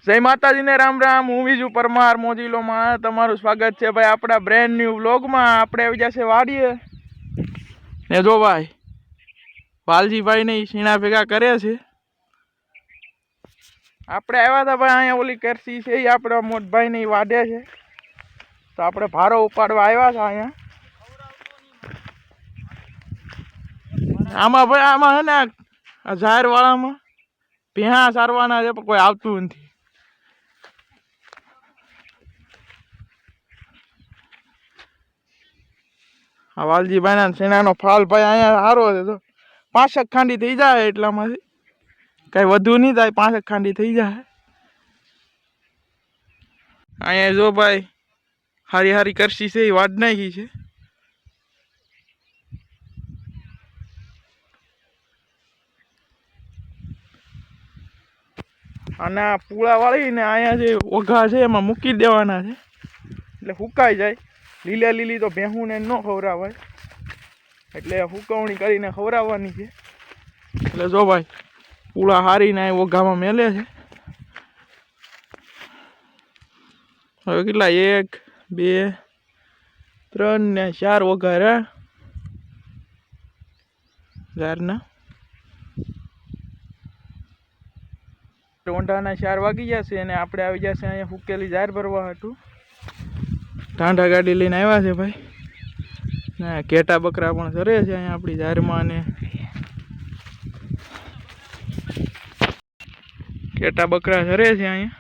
જય માતાજી ને રામ રામ। હું વિજુ પરમાર મોજીલોમાં તમારું સ્વાગત છે ભાઈ આપણા બ્રેન્ડ ન્યૂ વ્લોગમાં। આપણે આવી જશે વાડીએ ને જો ભાઈ વાલજીભાઈ ને સીણા ભેગા કરે છે। આપણે આવ્યા હતા ભાઈ અહીંયા ઓલી કરસી છે એ આપણા મોટભાઈ ને વાડે છે તો આપણે ભારો ઉપાડવા આવ્યા હતા અહીંયા। આમાં ભાઈ આમાં હે ને જાહેર વાળામાં ભેંસ સારવાના છે પણ કોઈ આવતું નથી। વાલજીભાઈ ના સેનાનો ફાલ ભાઈ અહીંયા સારો છે તો 5 ખાંડી થઈ જાય એટલામાંથી કઈ વધુ નહીં થાય 5 ખાંડી થઈ જાય। અહીંયા જો ભાઈ હારી હારી કરશી છે એ વાડ નાખી છે। અને આ પૂળા વાળી ને અહીંયા જે ઓઘા છે એમાં મૂકી દેવાના છે એટલે સુકાઈ જાય। લીલા લીલી તો ભેહું ને ન ખવડાવાય એટલે હુકવણી કરીને ખવડાવવાની છે। એટલે જો ભાઈ પૂળા હારીને ઓઘામાં મેલે છે। હવે કેટલા 1 2 3 ને 4 ઓઘા રહ્યા ઝારના। ઊંડાના 4 વાગી જશે અને આપણે આવી જશે અહીંયા ફૂકેલી ઝાર ભરવા હતું। ટાંઢા ગાડી લઈને આવ્યા છે ભાઈ ને ઘેટા બકરા પણ ચરે છે અહીંયા આપણી ઝારમાં ને ઘેટા બકરા ચરે છે અહીંયા।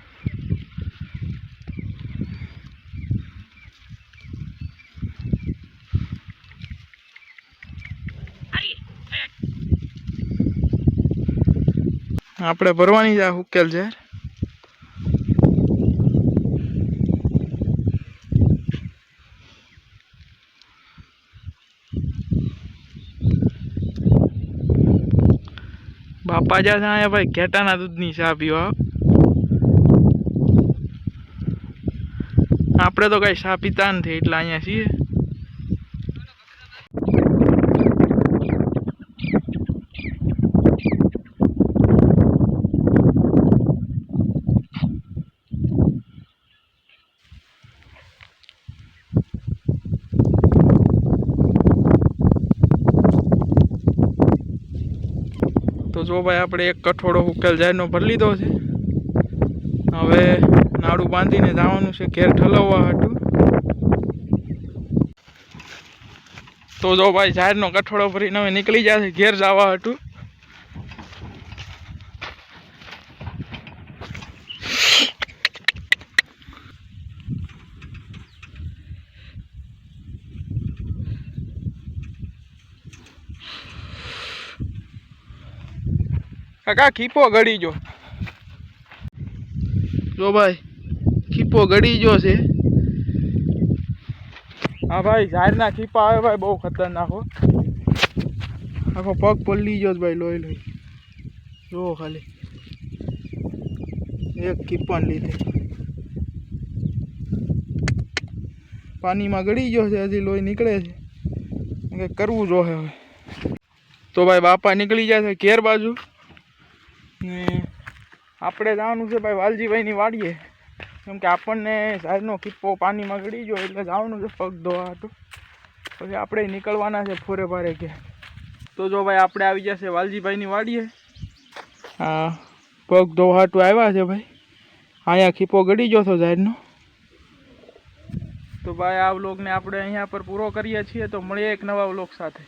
આપણે ભરવાની જ આ હુકેલ ઝાર। બાપા જા અહીંયા ભાઈ ઘેટાના દૂધની ચા પીવા। આપણે તો કઈ ચા પીતા નથી એટલે અહીંયા છીએ। તો જો ભાઈ આપણે એક કઠોળો હુકેલ ઝારનો ભરી લીધો છે। હવે નાડું બાંધીને જવાનું છે ઘેર ઠલવવા હતું। તો જો ભાઈ ઝારનો કઠોળો ભરીને હવે નીકળી જશે ઘેર જવા હતું। કાકા ખીપો ગળી જો ભાઈ ખીપો ગળી ગયો છે। હા ભાઈ ઝાડના ખીપા આવે ભાઈ બહુ ખતરનાક હો। આખો પગ પલળી ગયો ભાઈ લોહી લોહી જો ખાલી એક ખીપાને લીધે પાણીમાં ગળી ગયો છે હજી લોહી નીકળે છે કંઈક કરવું જોઈએ હવે। તો ભાઈ બાપા નીકળી જશે ઘેર બાજુ ને આપણે જવાનું છે ભાઈ વાલજીભાઈની વાડીએ કેમ કે આપણને ઝાડનો ખીપ્પો પાણીમાં ગળી ગયો એટલે જવાનું છે પગ ધોવા હતું। પછી આપણે નીકળવાના છે ફોરે ભારે કે તો જો ભાઈ આપણે આવી જશે વાલજીભાઈની વાડીએ। હા પગ ધોવા હતું આવ્યા છે ભાઈ અહીંયા ખીપ્પો ગળી ગયો હતો ઝાડનો। તો ભાઈ આ વ્લોગને આપણે અહીંયા પર પૂરો કરીએ છીએ તો મળીએ એક નવા વ્લોગ સાથે।